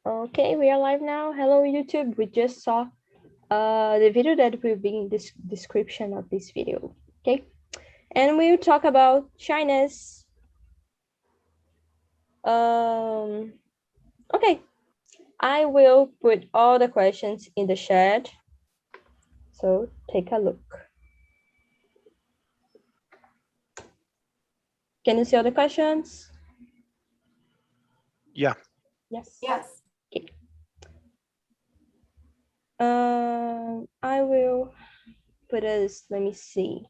Okay, we are live now. Hello, YouTube. We just saw the video that will be in this description of this video. Okay, and we'll talk about shyness. Okay, I will put all the questions in the chat. So take a look. Can you see all the questions? Yeah. Yes. Yes. Okay. I will put us, let me see,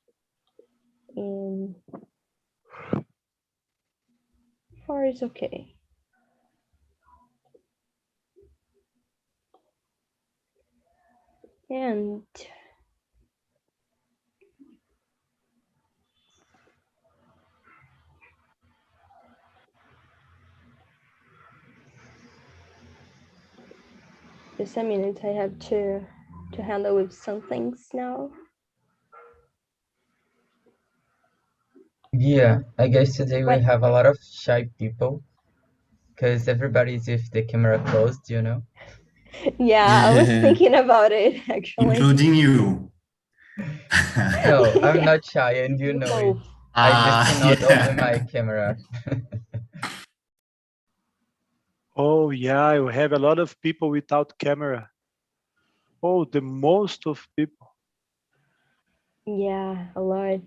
in 4 is okay. And just a minute, I have to handle with some things now. Yeah, I guess today we What? have a lot of shy people because everybody's with the camera closed, you know? Yeah, I was thinking about it actually. Including you. No, I'm Yeah. not shy and you know it. Both. I just cannot open Yeah. my camera. Oh, yeah, we have a lot of people without camera. Oh, the most of people. Yeah, a lot.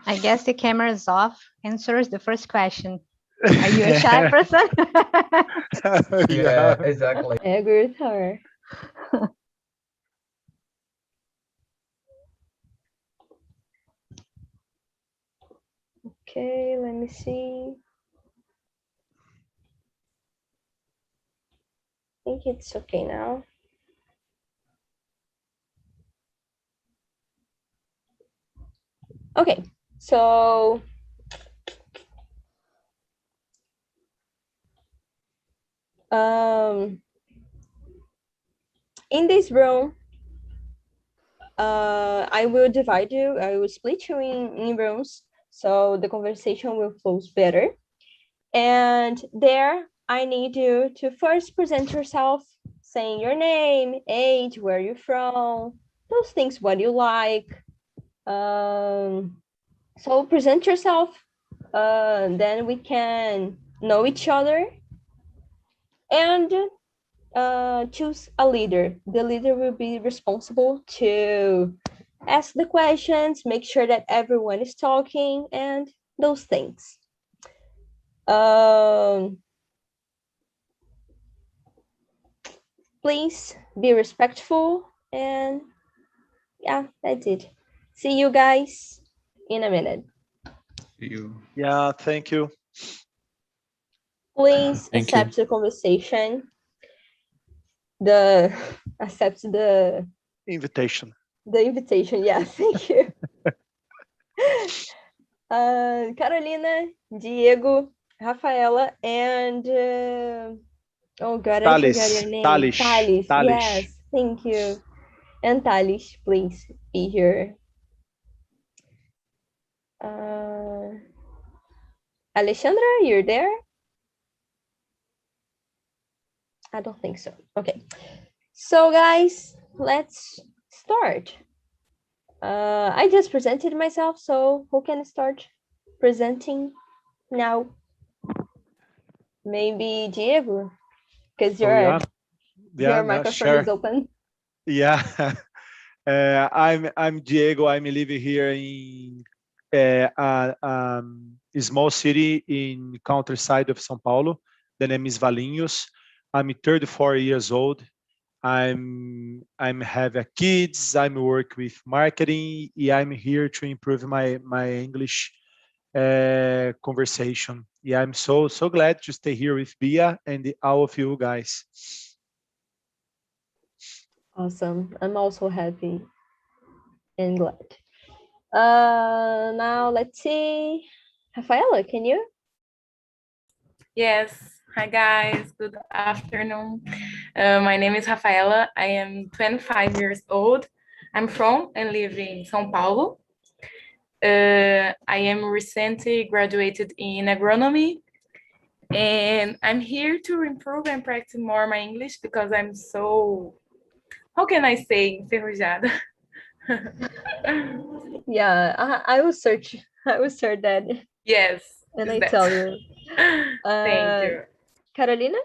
I guess the camera is off. Answers the first question. Are you a shy person? Yeah, exactly. I agree with her. Okay, let me see. I think it's okay now. Okay, so in this room, I will divide you, I will split you in rooms so the conversation will flow better. And there, I need you to first present yourself, saying your name, age, where you're from, those things, what you like. So present yourself, then we can know each other and choose a leader. The leader will be responsible to ask the questions, make sure that everyone is talking, and those things. Please be respectful, and yeah, that's it. See you guys in a minute. Yeah, thank you. Please Thank accept the conversation. Accept the Invitation. invitation. Yeah, thank you. Carolina, Diego, Rafaela, and oh God, I forgot your name. Thales. Yes, thank you. And Thales, please be here. Alexandra, you're there? I don't think so. Okay. So guys, let's start. I just presented myself, so who can start presenting now? Maybe Diego, because your microphone sure. is open. Yeah. I'm Diego. I'm living here in a small city in countryside of São Paulo. The name is Valinhos. I'm 34 years old. I'm have a kids. I'm work with marketing. I'm here to improve my English conversation. Yeah, I'm so glad to stay here with Bia and all of you guys. Awesome. I'm also happy and glad. Now let's see. Rafaela, can you? Yes. Hi, guys. Good afternoon. My name is Rafaela. I am 25 years old. I'm from and live in São Paulo. I am recently graduated in agronomy, and I'm here to improve and practice more my English because I'm so, how can I say, enferrujada? Yeah, I will search. I will search that Yes, and is I that. tell you. Thank you. Carolina?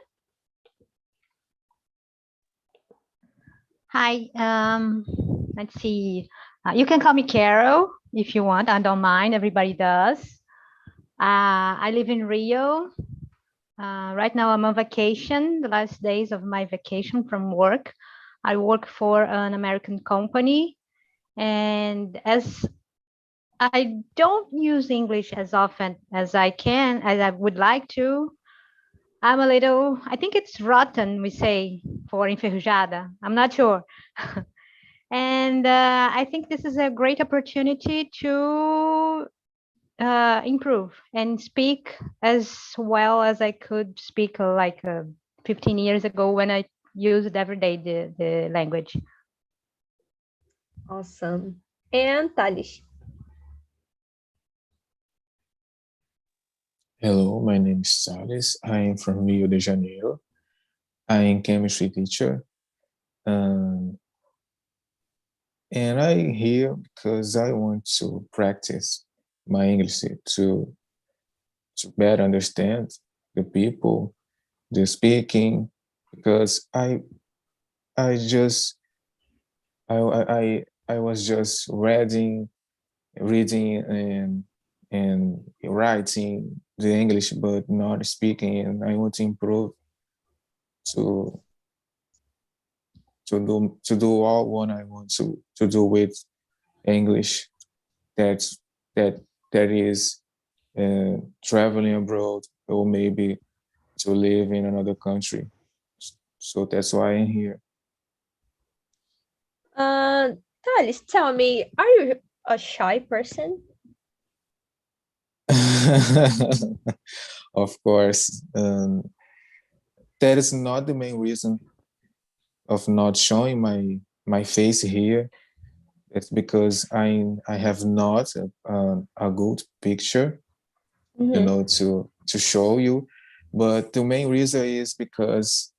Hi, let's see. You can call me Carol if you want. I don't mind. Everybody does. I live in Rio. Right now I'm on vacation, the last days of my vacation from work. I work for an American company, and as I don't use English as often as I can, as I would like to, I'm a little, I think it's rotten, we say, for enferrujada. I'm not sure. And I think this is a great opportunity to improve and speak as well as I could speak 15 years ago when I used every day the language. Awesome. And Thales? Hello, my name is Sales. I am from Rio de Janeiro. I am chemistry teacher. And I'm here because I want to practice my English to better understand the people, the speaking, because I was just reading and writing the English, but not speaking, and I want to improve to do all what I want to do with English. That is traveling abroad or maybe to live in another country. So that's why I'm here. Thales, tell me, are you a shy person? Of course, that is not the main reason of not showing my face here. It's because I have not a good picture, to show you. But the main reason is because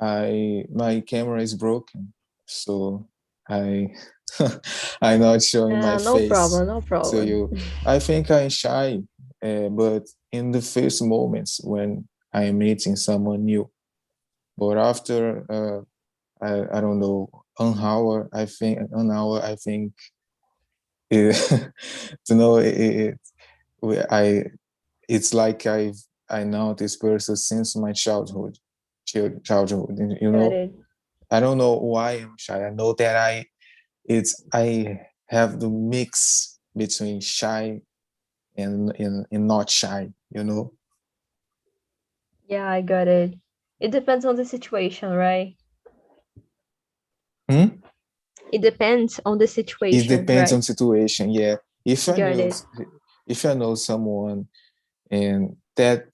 my camera is broken, so I'm not showing my No face problem, no to problem. you. I think I'm shy, but in the first moments when I'm meeting someone new. But after I don't know, an hour, I think to know it's like I know this person since my childhood. And, Got it. I don't know why I'm shy. I know that I have the mix between shy and not shy. Yeah, I got it. It depends on the situation, right? It depends on the situation. It depends right? on situation. Yeah. If I know someone and that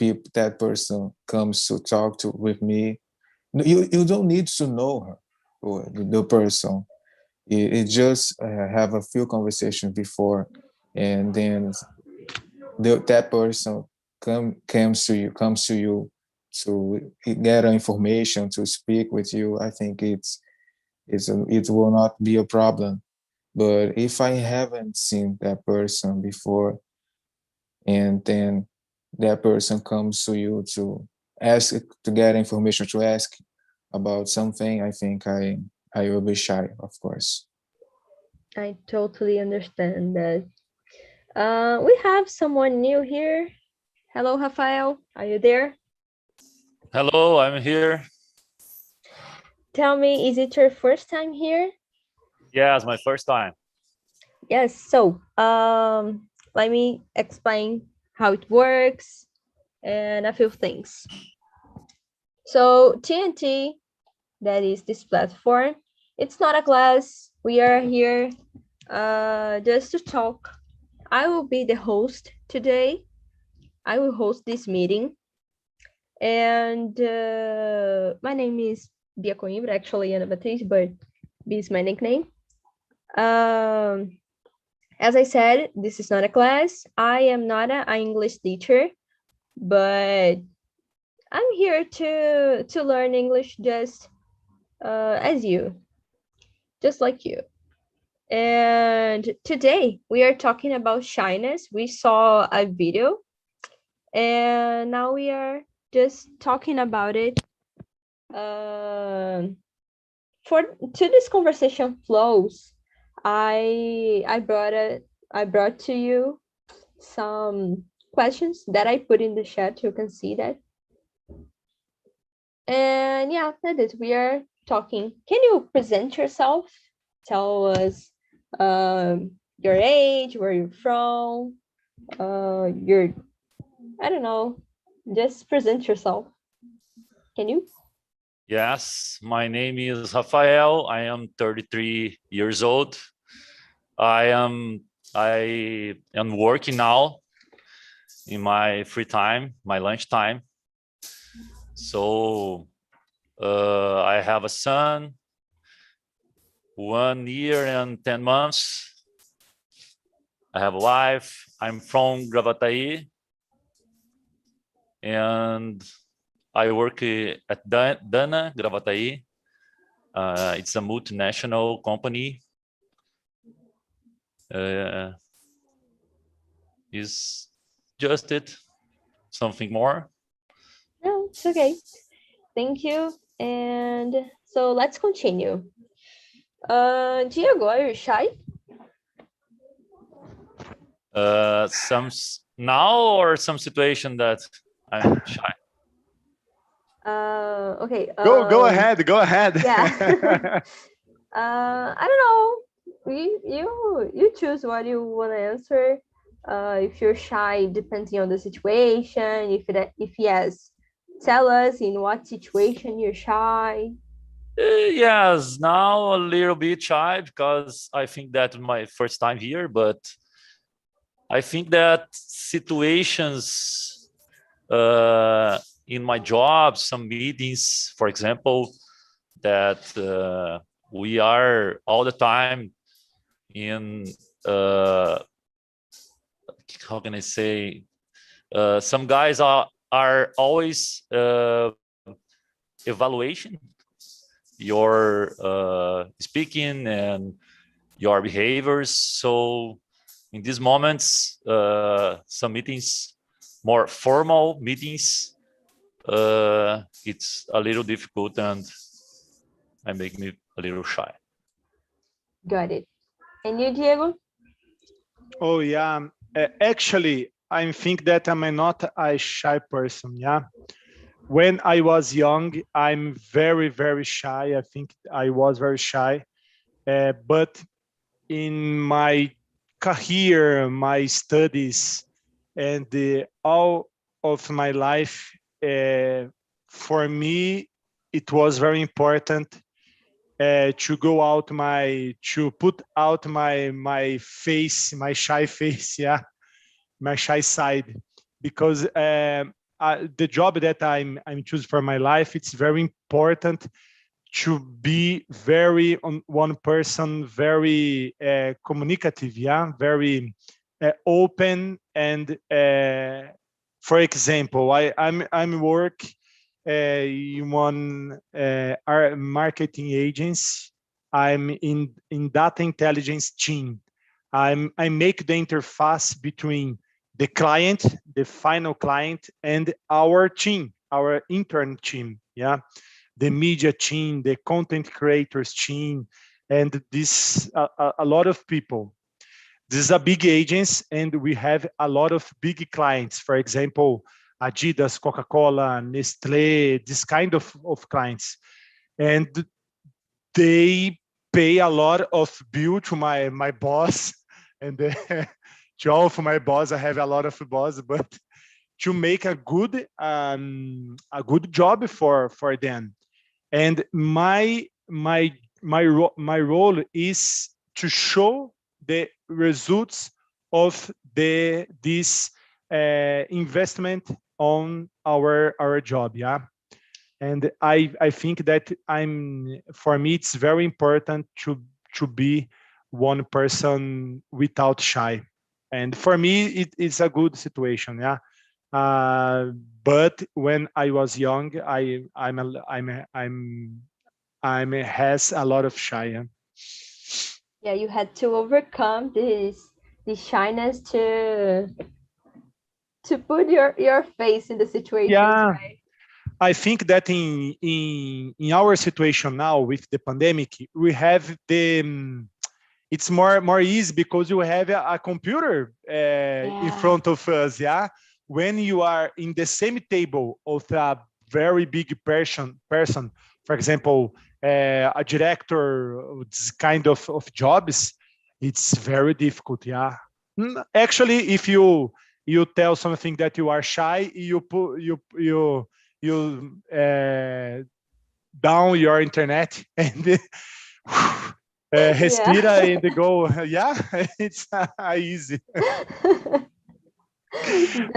person comes to talk to with me, you don't need to know her or the person. It just have a few conversations before, and then that person comes to you to get information, to speak with you. I think it will not be a problem. But if I haven't seen that person before, and then that person comes to you to ask, to get information, to ask about something, I think I will be shy, of course. I totally understand that. We have someone new here. Hello, Rafael. Are you there? Hello, I'm here. Tell me, is it your first time here? Yeah, it's my first time. Yes. So, let me explain how it works and a few things. So, TnT, that is this platform, it's not a class. We are here just to talk. I will be the host today. I will host this meeting. And my name is Bia Coimbra, actually Ana Beatriz, but this is my nickname. As I said, this is not a class. I am not an English teacher, but I'm here to learn English just as you, just like you. And today we are talking about shyness. We saw a video, and now we are just talking about it. To this conversation flows, I brought to you some questions that I put in the chat. You can see that. And yeah, that is, we are talking. Can you present yourself? Tell us your age, where you're from, your, I don't know, just present yourself. Can you? Yes, my name is Rafael. I am 33 years old. I am working now in my free time, my lunch time. So I have a son, 1 year and 10 months. I have a wife. I'm from Gravataí, and I work at Dana Gravataí. It's a multinational company. Is just it? Something more? No, it's okay. Thank you. And so let's continue. Diego, are you shy? Now or some situation that I'm shy? Okay. Go ahead. Go ahead. Yeah. I don't know. You choose what you want to answer. If you're shy, depending on the situation. If yes, tell us in what situation you're shy. Yes, now a little bit shy because I think that my first time here, but I think that situations in my job, some meetings, for example, that we are all the time in, how can I say, some guys are always evaluation your speaking and your behaviors. So in these moments, some meetings, more formal meetings, it's a little difficult and it make me a little shy. Got it. And you, Diego? Oh yeah. Actually, I think that I'm not a shy person. Yeah. When I was young, I'm very, very shy. I think I was very shy. But in my career, my studies, and all of my life, for me, it was very important to put out my face, my shy face, yeah, my shy side, because the job that I'm choosing for my life, it's very important to be very on one person, very communicative, yeah, very open. And for example, I'm work in one marketing agency. I'm in data intelligence team. I make the interface between the client, the final client, and our team, our intern team, yeah, the media team, the content creators team, and this a lot of people. This is a big agency, and we have a lot of big clients. For example, Adidas, Coca-Cola, Nestle, this kind of clients. And they pay a lot of bill to my boss, and to all of my boss, I have a lot of boss, but to make a good job for them. And my role is to show the results of this investment on our job, yeah. And I think that for me it's very important to be one person without shy. And for me, it's a good situation, yeah. But when I was young, I'm has a lot of shy. Yeah? Yeah, you had to overcome this shyness to put your face in the situations, Yeah. right? I think that in our situation now with the pandemic, we have it's more easy because you have a computer in front of us. Yeah, when you are in the same table of a very big person, for example, a director, this kind of jobs, it's very difficult. Yeah, actually, if you tell something that you are shy, you put you down your internet and respira and go. Yeah, it's easy.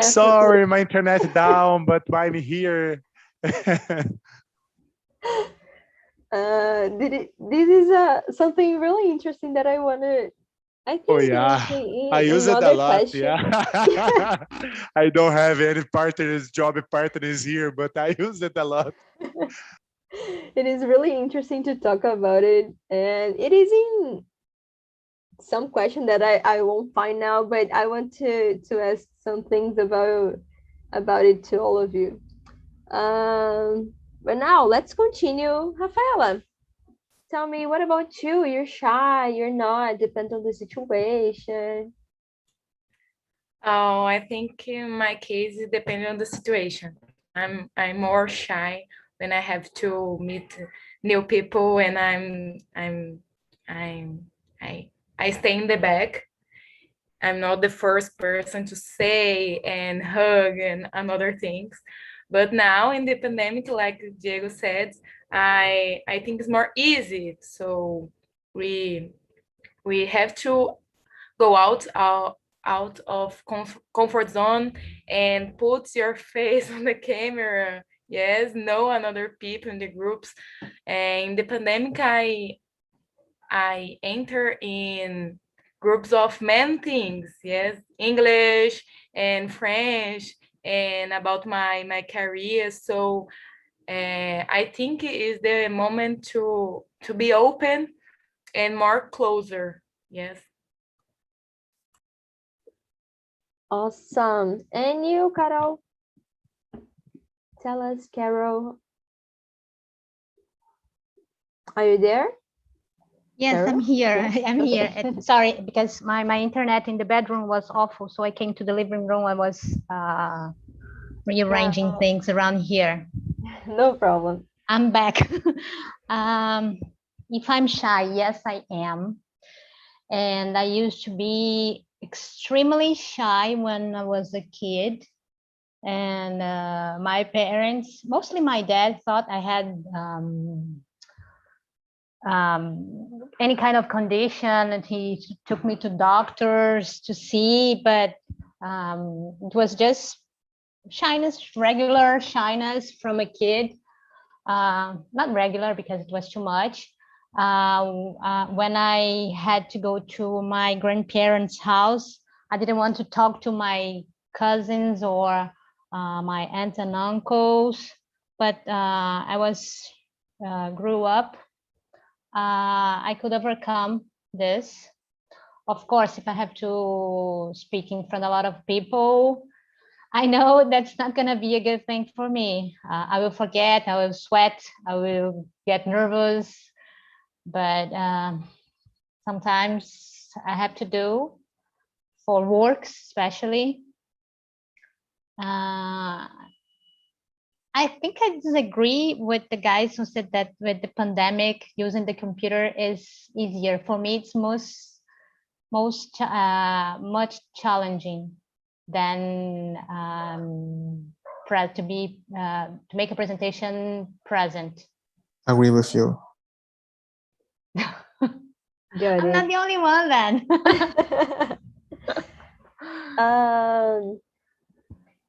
Sorry, my internet down, but I'm here. This is something really interesting that I want to. I think Oh yeah, I use it a lot. question. Yeah, I don't have any job partners here, but I use it a lot. It is really interesting to talk about it, and it is in some question that I won't find now, but I want to ask some things about it to all of you. But now let's continue. Rafaela, tell me, what about you? You're shy, you're not, depends on the situation. Oh, I think in my case, it depends on the situation. I'm more shy when I have to meet new people, and I stay in the back. I'm not the first person to say and hug and other things. But now in the pandemic, like Diego said, I think it's more easy. So we have to go out of comfort zone and put your face on the camera. Yes, know another people in the groups. And in the pandemic, I enter in groups of many things. Yes, English and French and about my career. So I think it is the moment to be open and more closer. Yes. Awesome. And you, Carol? Tell us, Carol. Are you there? Yes, Carol? I'm here. Yes? I'm Okay. here. Sorry, because my internet in the bedroom was awful, so I came to the living room. I was rearranging things around here. No problem. I'm back. If I'm shy, yes, I am. And I used to be extremely shy when I was a kid. And my parents, mostly my dad, thought I had any kind of condition, and he took me to doctors to see, but it was just shyness, regular shyness from a kid. Not regular because it was too much. When I had to go to my grandparents' house, I didn't want to talk to my cousins or my aunts and uncles, but I grew up. I could overcome this. Of course, if I have to speak in front of a lot of people, I know that's not going to be a good thing for me. I will forget, I will sweat, I will get nervous, but sometimes I have to do for work, especially. I think I disagree with the guys who said that with the pandemic, using the computer is easier. For me, it's much challenging than to make a presentation present. I agree with you. I'm not the only one then.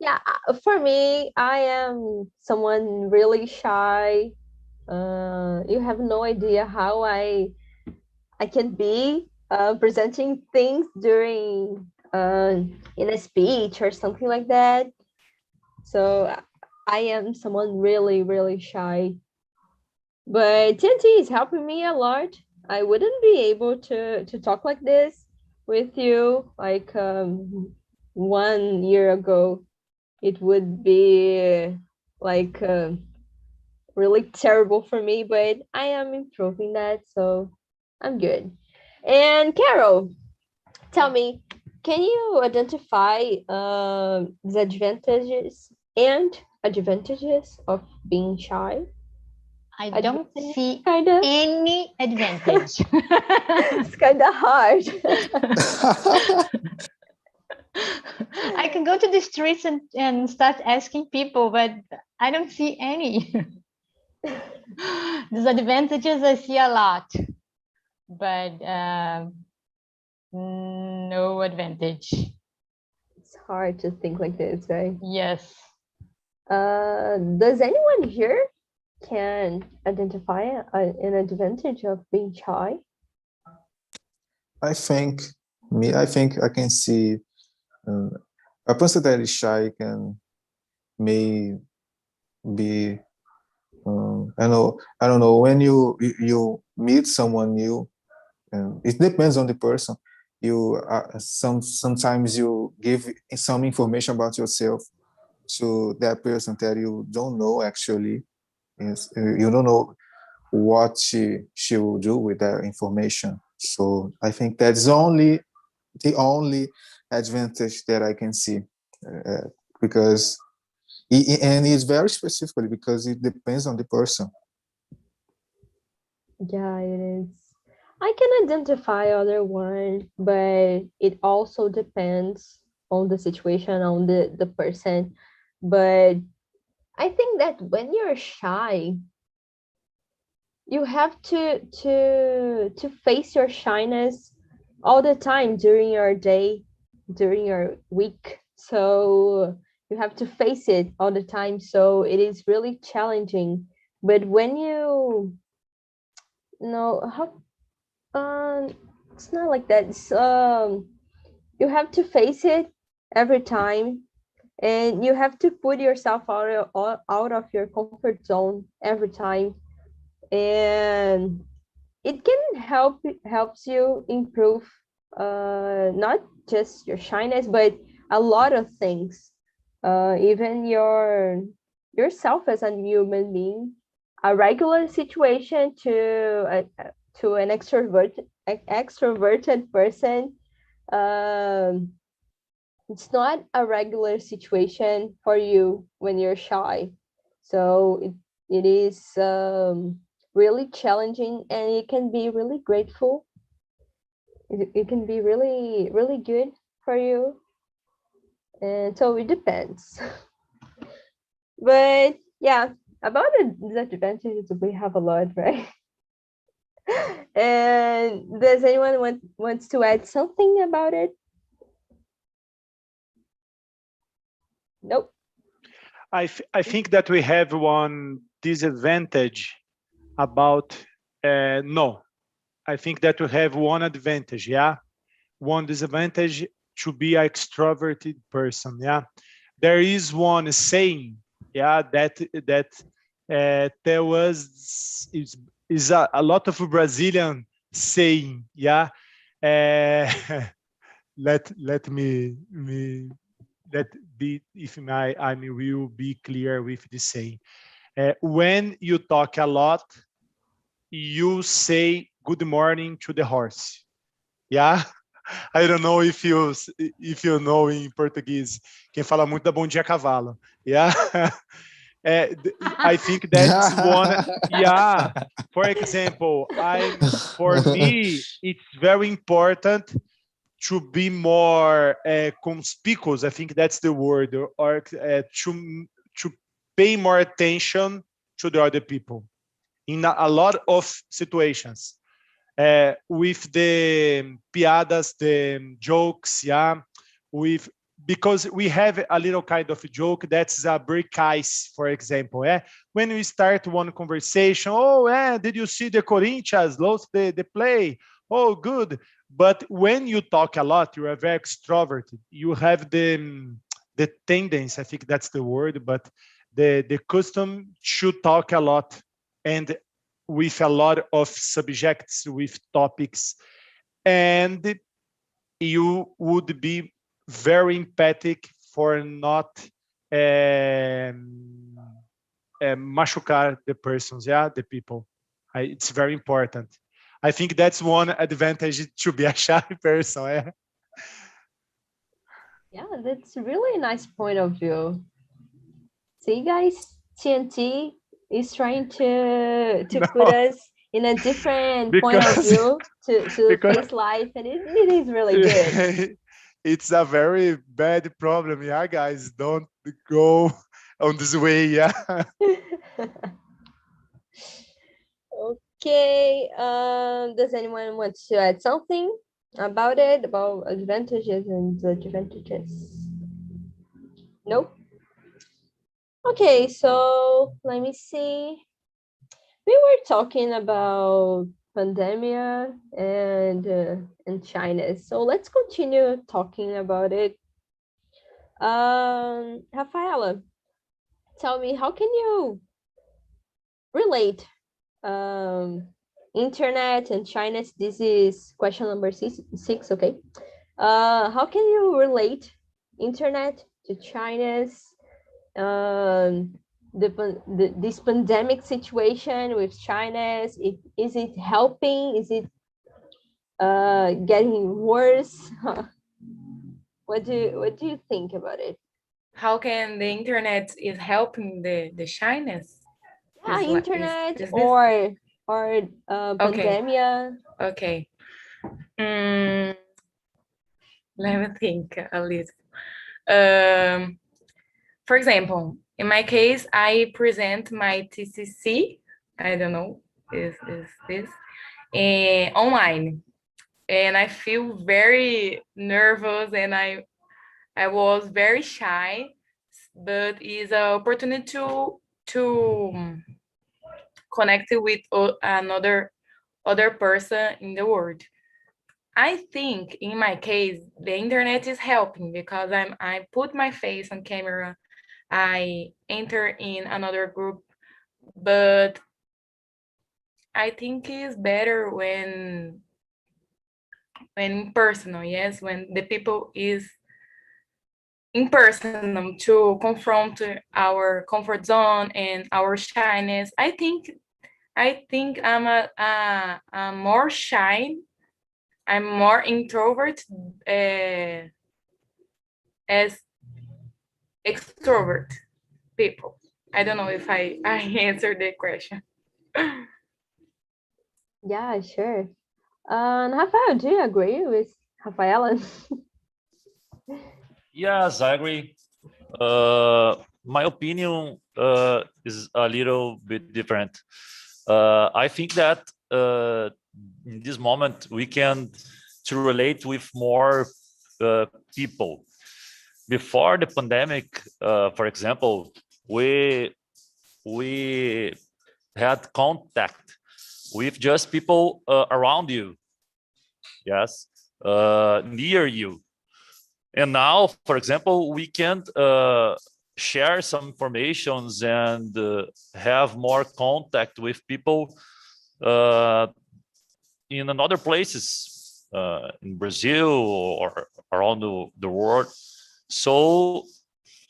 Yeah, for me, I am someone really shy. You have no idea how I can be presenting things during in a speech or something like that. So I am someone really, really shy. But TnT is helping me a lot. I wouldn't be able to talk like this with you like 1 year ago. It would be like really terrible for me, but I am improving that, so I'm good. And Carol, tell me, can you identify the advantages and advantages of being shy? I don't see kind of. any advantage. It's kind of hard. I can go to the streets and start asking people, but I don't see any. Disadvantages, I see a lot, but no advantage. It's hard to think like this, right? Yes. Does anyone here can identify an advantage of being shy? I think I can see a person that is shy may be I don't know when you meet someone new, it depends on the person. You sometimes you give some information about yourself to that person that you don't know actually. Yes, you don't know what she will do with that information. So I think that's the only advantage that I can see, because and it's very specifically because it depends on the person. Yeah, it is. I can identify other one, but it also depends on the situation, on the person. But I think that when you're shy, you have to face your shyness all the time during your day, during your week. So you have to face it all the time. So it is really challenging. But when you know how it's not like that. It's, you have to face it every time, and you have to put yourself out of your comfort zone every time, and it can helps you improve not just your shyness, but a lot of things, even yourself as a human being. A regular situation to an extroverted person, it's not a regular situation for you when you're shy. So it is really challenging, and it can be really grateful. It can be really, really good for you. And so it depends. But yeah, about the disadvantages, we have a lot, right? And does anyone wants to add something about it? Nope. I think that we have one disadvantage about no. I think that we have one advantage, yeah. One disadvantage to be an extroverted person, yeah. There is one saying, yeah, that there was is a lot of Brazilian saying, yeah. Let me let be if I will be clear with the saying. When you talk a lot, you say good morning to the horse. Yeah. I don't know if you know in Portuguese. Quem fala muito dá bom dia a cavalo. Yeah. I think that's one. Yeah. For example, for me, it's very important to be more conspicuous. I think that's the word, or to pay more attention to the other people in a lot of situations. With the piadas, the jokes, yeah, because we have a little kind of a joke that's a break ice, for example. When we start one conversation, did you see the Corinthians lost the play? Oh, good. But when you talk a lot, you are very extroverted. You have the tendency, I think that's the word, but the custom to talk a lot and with a lot of subjects, with topics, and you would be very empathic for not machucar the persons, the people. It's very important. I think that's one advantage to be a shy person. Yeah, that's really a nice point of view. See, guys, TnT is trying to put us in a different point of view to face life, and it is really good. It's a very bad problem, guys. Don't go on this way, Okay, does anyone want to add something about it, about advantages and disadvantages? Nope. Okay, so let me see. We were talking about pandemia and China, so let's continue talking about it. Rafaela, tell me, how can you relate internet and China? This is question number six, okay? How can you relate internet to China's this pandemic situation with China? Is it helping? Is it getting worse? What do you think about it? How can the internet is helping the shyness? Yeah, internet or pandemia. Okay. Let me think a little. For example, in my case, I present my TCC. I don't know, is this online, and I feel very nervous, and I was very shy, but it's an opportunity to connect with another person in the world. I think in my case, the internet is helping because I put my face on camera, I enter in another group, but I think it's better when personal, yes, when the people is in person to confront our comfort zone and our shyness. I think I'm a more shy. I'm more introvert as extrovert people. I don't know if I answered the question. Yeah, sure. Rafael, do you agree with Rafaela? Yes, I agree. My opinion is a little bit different. I think that in this moment we can to relate with more people. Before the pandemic, for example, we had contact with just people around you, yes, near you. And now, for example, we can share some informations and have more contact with people in other places, in Brazil or around the world. So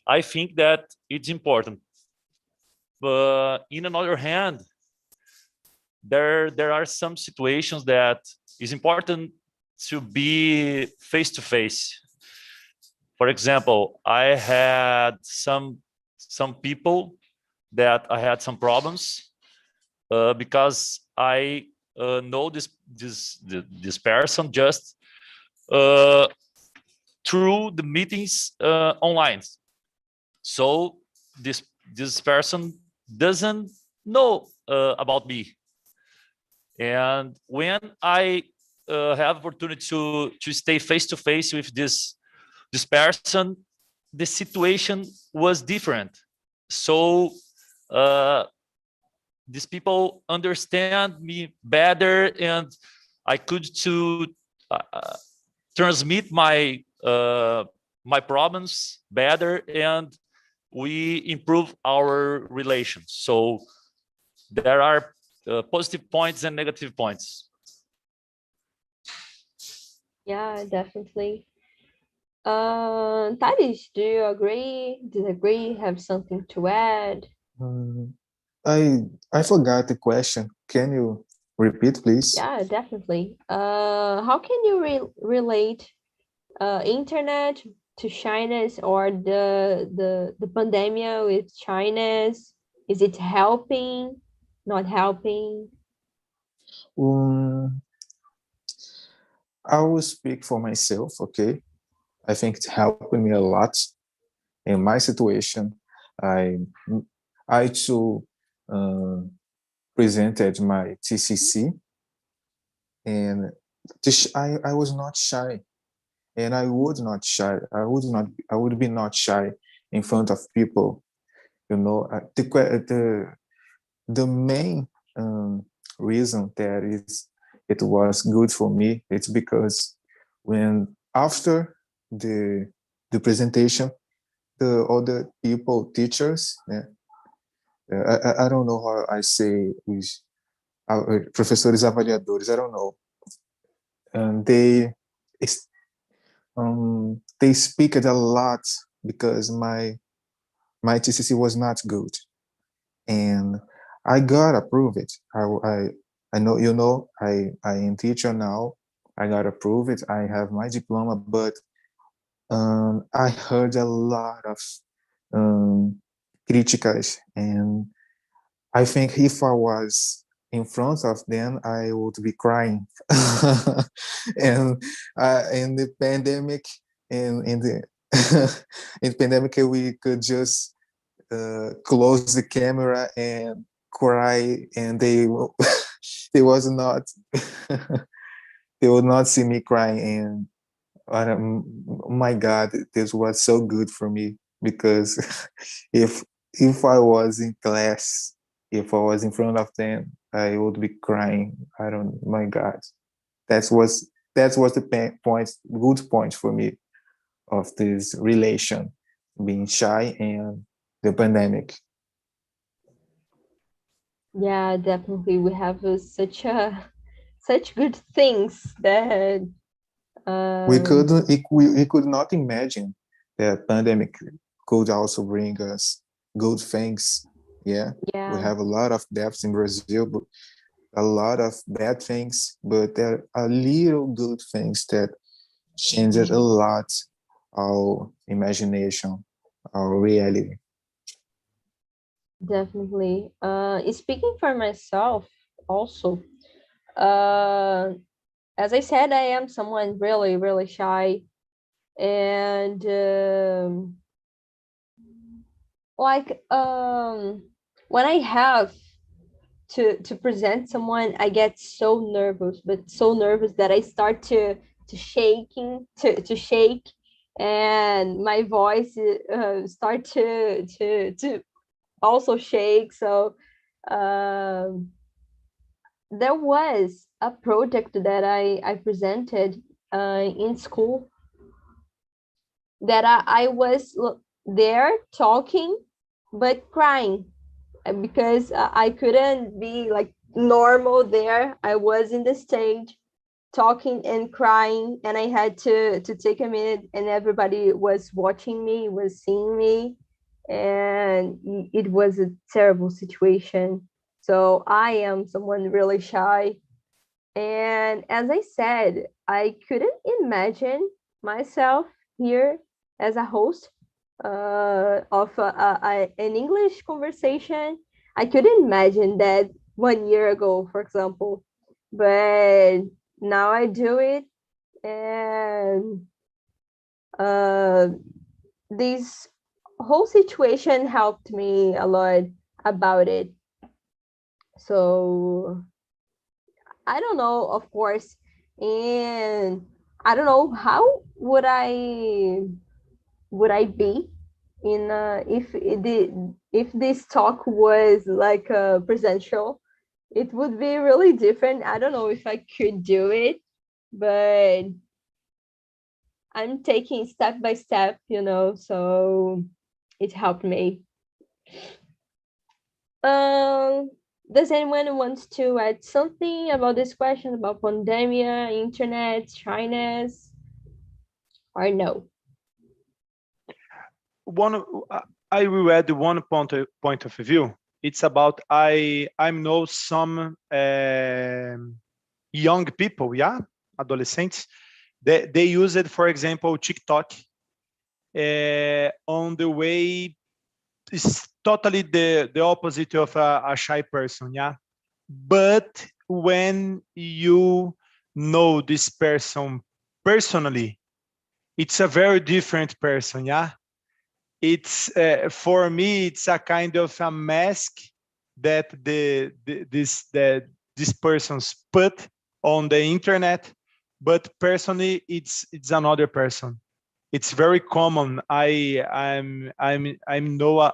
I think that it's important. But in another hand, there are some situations that is important to be face to face. For example, I had some people that I had some problems because I know this person just through the meetings online. So this person doesn't know about me, and when I have opportunity to stay face to face with this person, the situation was different. So these people understand me better, and I could to transmit my my problems better, and we improve our relations. So there are positive points and negative points. Yeah, definitely. Thales, do you agree, disagree, have something to add? I forgot the question. Can you repeat, please? Yeah, definitely. How can you relate internet to shyness, or the pandemic with shyness? Is it helping, not helping? I will speak for myself, okay? I think it's helping me a lot in my situation. I too presented my TCC, and I was not shy, and I would not shy. I would be not shy in front of people. You know, the main reason that it was good for me, it's because when after the presentation, the other people, teachers, yeah, I don't know how I say os professores avaliadores, I don't know, and they speak it a lot because my TCC was not good, and I got approved. I know, you know, I am teacher now. I got approved. I have my diploma, but I heard a lot of críticas, and I think if I was in front of them, I would be crying. And in the pandemic, in the in pandemic, we could just close the camera and cry, and they was not they would not see me crying. And my God, this was so good for me, because if I was in class, if I was in front of them, I would be crying. I don't, my God, that was the good point for me of this relation, being shy and the pandemic. Yeah, definitely. We have such good things that We could not imagine that pandemic could also bring us good things. Yeah, yeah, we have a lot of debts in Brazil, but a lot of bad things, but there are little good things that changes a lot our imagination, our reality. definitely. Speaking for myself also, as I said, I am someone really, really shy, and when I have to present someone, I get so nervous, but so nervous that I start to shake, and my voice start to also shake. So there was a project that I presented in school, that I was there talking but crying, because I couldn't be like normal there. I was in the stage talking and crying, and I had to take a minute, and everybody was watching me, was seeing me, and it was a terrible situation. So I am someone really shy, and as I said, I couldn't imagine myself here as a host of an English conversation. I couldn't imagine that 1 year ago, for example, but now I do it, and this whole situation helped me a lot about it. So I don't know, of course, and I don't know how would I be in if this talk was like presential. It would be really different. I don't know if I could do it, but I'm taking step by step, so it helped me. Does anyone want to add something about this question about pandemic, internet, shyness, or no? I will add one point of view. It's about I know some young people, adolescents. They use it, for example, TikTok on the way. It's totally the opposite of a shy person, But when you know this person personally, it's a very different person, It's for me, it's a kind of a mask that this person's put on the internet, but personally, it's another person. It's very common. I know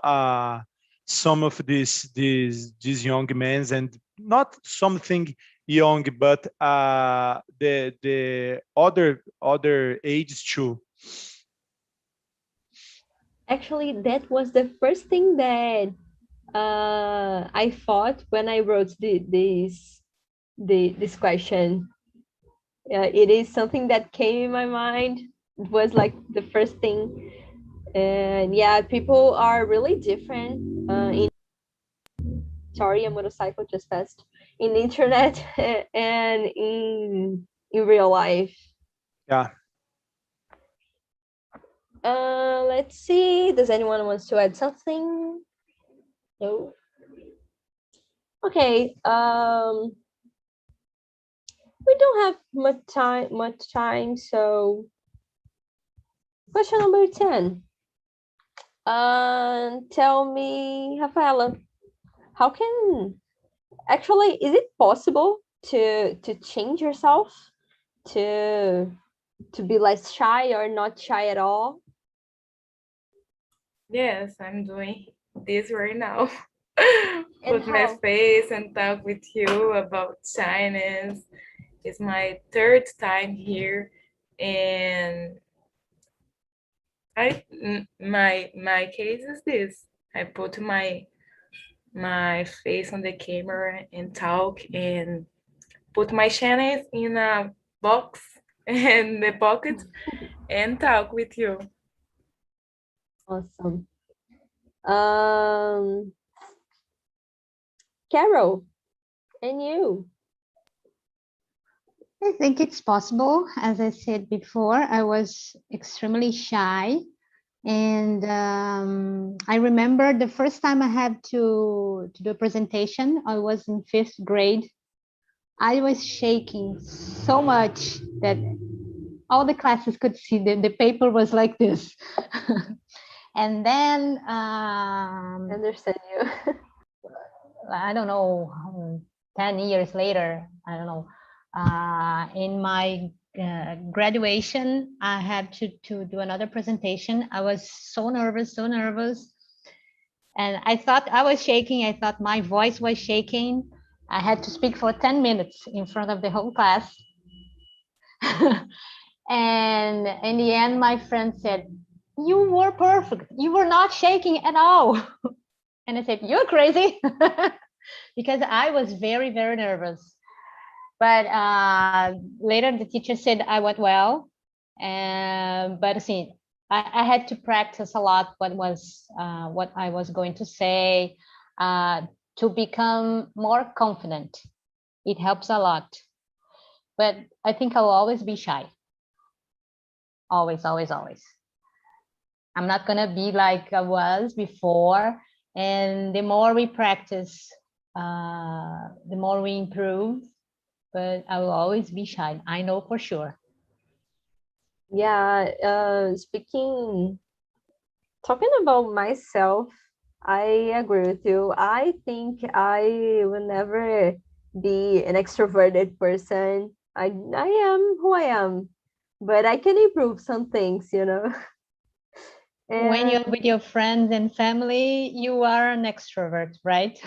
some of these young men, and not something young, but the other ages too. Actually, that was the first thing that I thought when I wrote this question. It is something that came in my mind. It was like the first thing, and yeah, people are really different. Sorry, I'm gonna cycle just fast in the internet and in real life. Yeah. Let's see. Does anyone wants to add something? No. Okay. We don't have much time, so question number 10. Tell me, Rafaela, how can actually is it possible to change yourself to be less shy or not shy at all? Yes, I'm doing this right now. And Put my how? face and talk with you about shyness. It's my third time here, and my case is this. I put my face on the camera and talk, and put my channels in a box and the pocket and talk with you. Awesome. Carol, and you? I think it's possible. As I said before, I was extremely shy. And I remember the first time I had to do a presentation, I was in 5th grade. I was shaking so much that all the classes could see that the paper was like this. And then Understand you. I don't know, 10 years later, I don't know, in my graduation, I had to do another presentation. I was so nervous. And I thought I was shaking. I thought my voice was shaking. I had to speak for 10 minutes in front of the whole class. And in the end, my friend said, "You were perfect. You were not shaking at all." And I said, "You're crazy." Because I was very, very nervous. But later the teacher said I went well. But see, I had to practice a lot what I was going to say to become more confident. It helps a lot. But I think I'll always be shy. Always, always, always. I'm not gonna be like I was before. And the more we practice, the more we improve. But I will always be shy. I know for sure. Yeah, talking about myself, I agree with you. I think I will never be an extroverted person. I am who I am, but I can improve some things, When you're And with your friends and family, you are an extrovert, right?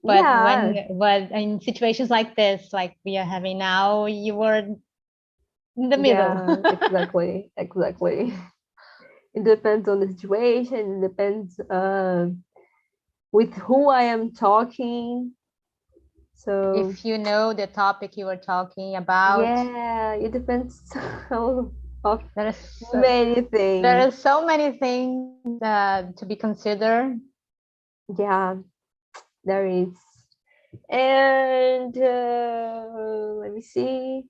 yeah, But in situations like this, like we are having now, you were in the middle. Yeah, exactly, exactly. It depends on the situation. It depends with who I am talking. So If you know the topic you were talking about. yeah, it depends of There's many things. There are so many things to be considered. Yeah, there is. And let me see.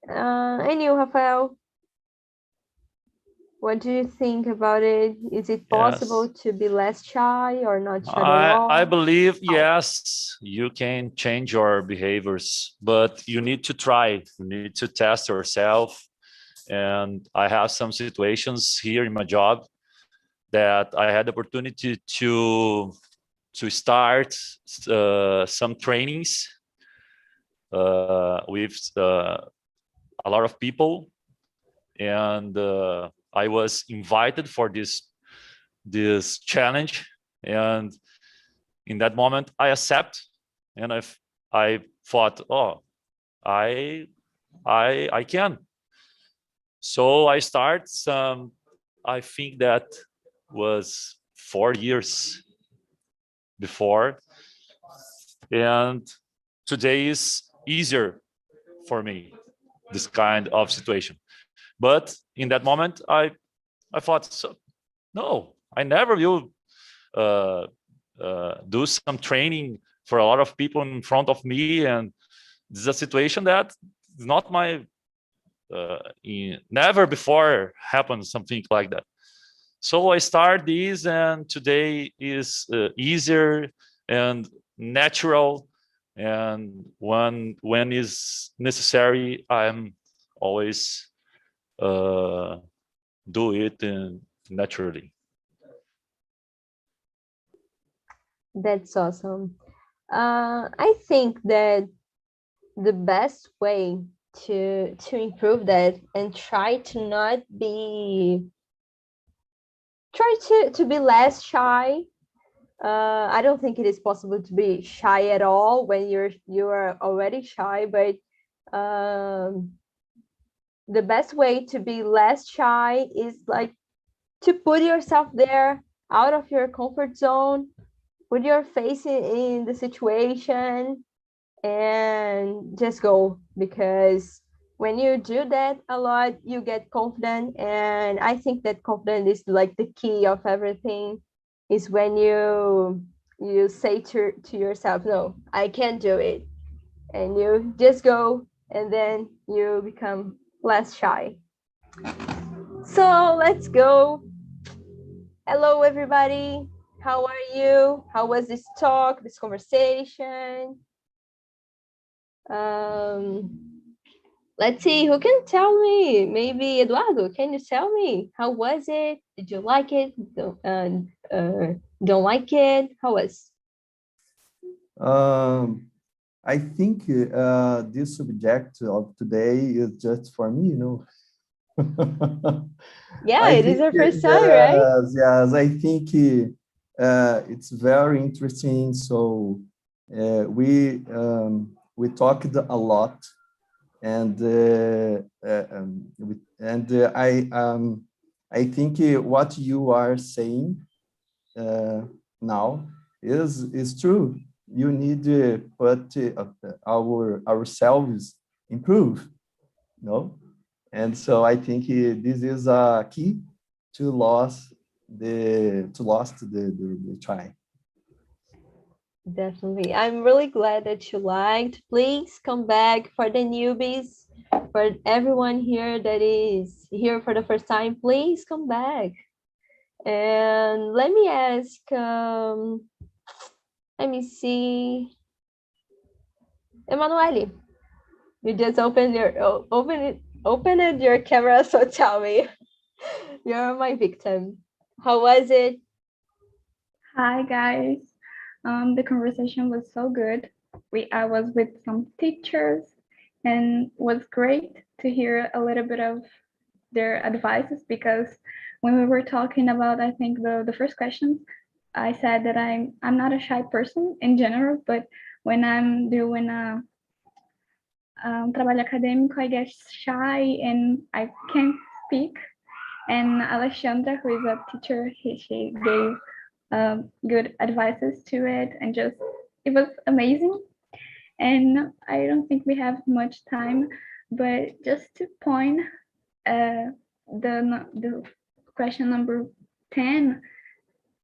And you, Rafael, what do you think about it? Is it possible to be less shy or not shy at all? I believe, yes, you can change your behaviors, but you need to try. You need to test yourself. And I have some situations here in my job that I had the opportunity to start some trainings with a lot of people, and I was invited for this challenge, and in that moment I accept, and I thought, oh, I can. So I start some, I think that was 4 years before, and today is easier for me, this kind of situation. But in that moment I thought, so, no, I never will do some training for a lot of people in front of me, and this is a situation that is not my never before happened something like that. So I start this, and today is easier and natural, and when is necessary, I'm always do it naturally. That's awesome. I think that the best way to improve that and try to not be to be less shy. I don't think it is possible to be shy at all when you are already shy, but the best way to be less shy is like to put yourself there out of your comfort zone, put your face in the situation, and just go, because when you do that a lot, you get confident. And I think that confidence is like the key of everything, is when you say to yourself, no, I can't do it, and you just go, and then you become less shy. So let's go. Hello everybody, how are you? How was this talk, this conversation? Let's see, who can tell me? Maybe Eduardo, can you tell me? How was it? Did you like it? Don't like it? How was? I think this subject of today is just for me, you know. Yeah, it is our first time, right? Yes, I think it's very interesting. So we talked a lot, and I think what you are saying now is true. You need to put ourselves improve, no? And so I think this is a key to lost the try. Definitely. I'm really glad that you liked. Please come back for the newbies, for everyone here that is here for the first time. Please come back. And let me ask, let me see. Emanuele, you just opened your camera, so tell me. You're my victim. How was it? Hi guys. The conversation was so good. I was with some teachers, and was great to hear a little bit of their advices, because when we were talking about, I think the first question, I said that I'm not a shy person in general, but when I'm doing trabalho acadêmico, I get shy and I can't speak. And Alexandra, who is a teacher, she gave good advices to it, and just it was amazing. And I don't think we have much time, but just to point the question number 10,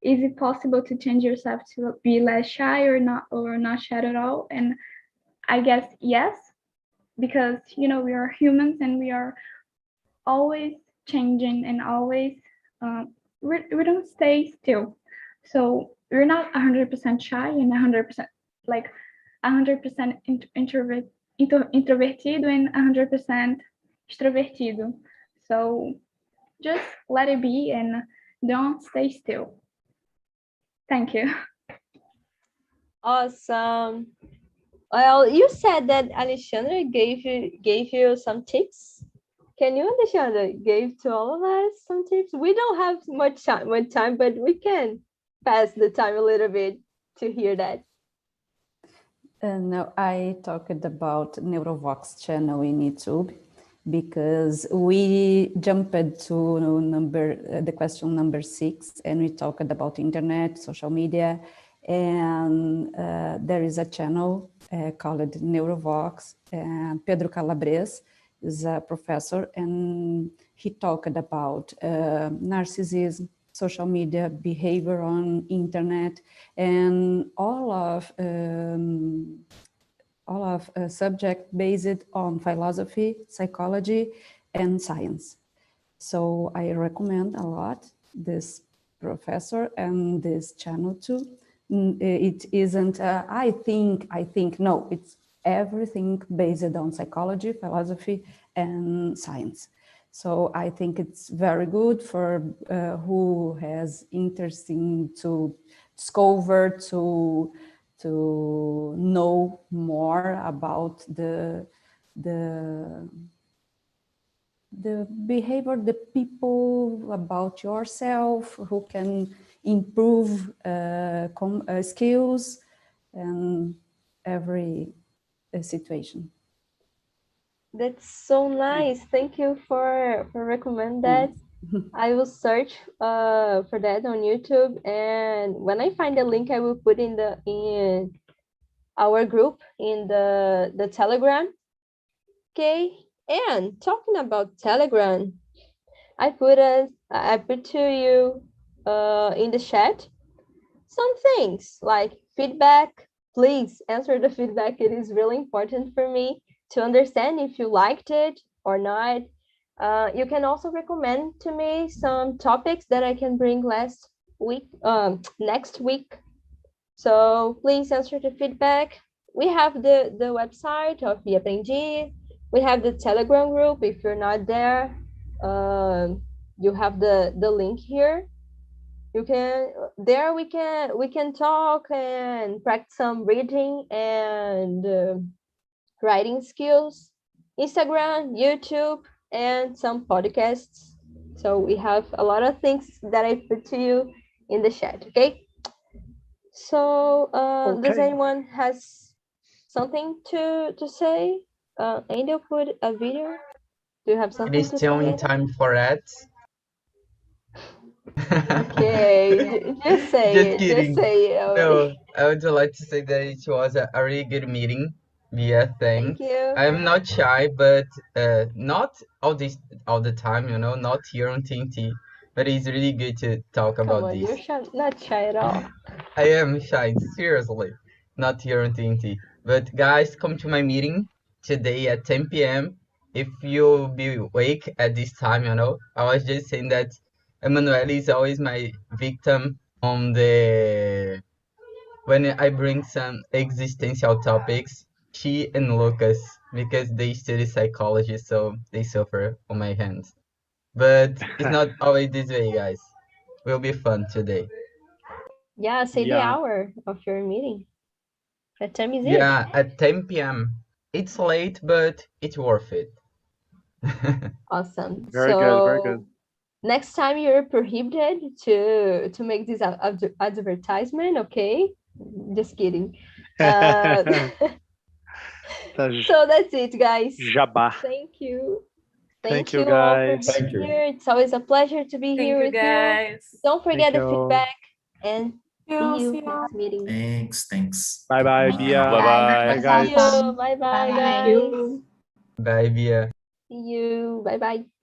is it possible to change yourself to be less shy or not shy at all? And I guess yes, because we are humans and we are always changing and always we don't stay still. So we're not 100% shy and 100% like 100% introvertido and 100% extrovertido. So just let it be and don't stay still. Thank you. Awesome. Well, you said that Alexandra gave you some tips. Can you, Alexandra, give to all of us some tips? We don't have much time, but we can pass the time a little bit to hear that. No, I talked about Neurovox channel in YouTube because we jumped to the question number 6, and we talked about internet, social media, and there is a channel called Neurovox, and Pedro Calabres is a professor, and he talked about narcissism, social media, behavior on internet, and all of subject based on philosophy, psychology, and science. So I recommend a lot this professor and this channel too. It isn't, I think, no, it's everything based on psychology, philosophy, and science. So I think it's very good for who has interest in to discover, to know more about the behavior, the people, about yourself, who can improve skills and every situation. That's so nice. Thank you for recommend that. I will search for that on YouTube, and when I find the link, I will put in our group in the Telegram. Okay. And talking about Telegram, I put to you in the chat some things like feedback. Please answer the feedback. It is really important for me to understand if you liked it or not. You can also recommend to me some topics that I can bring next week. So please answer the feedback. We have the website of the Aprendi. We have the Telegram group. If you're not there, you have the link here. We can talk and practice some reading and writing skills. Instagram, YouTube, and some podcasts. So we have a lot of things that I put to you in the chat. Okay. So Okay. Does anyone has something to say? Angel put a video. Do you have It something is to still say? in time for ads. Okay, just say Just it. kidding. Just say it already. No, I would like to say that it was a really good meeting. Yeah, Thank thanks. you. I am not shy, but not all the time, not here on TnT. But it's really good to talk Come about on, this. you're not shy at all. I am shy, seriously. Not here on TnT. But guys, come to my meeting today at 10 p.m. If you'll be awake at this time, I was just saying that Emanuele is always my victim on when I bring some existential topics. She and Lucas, because they study psychology, so they suffer on my hands. But it's not always this way, guys. Will be fun today. Yeah, say the Yeah. hour of your meeting. What time is it? Yeah, at 10 p.m. It's late, but it's worth it. Awesome. Very good. Very good. Next time you're prohibited to make this advertisement, okay? Just kidding. Tá, So that's it, guys. jabá. Thank you. Thank you, all for guys. being Thank you. here. It's always a pleasure to be Thank here you, with you. guys. Don't forget the you. feedback and see you See you. next meeting. Thanks. Bye bye, Thank you, Bia. Bye-bye. Bye, guys. See you. Bye bye, Bye. guys. Bye, Bia. See you. Bye bye.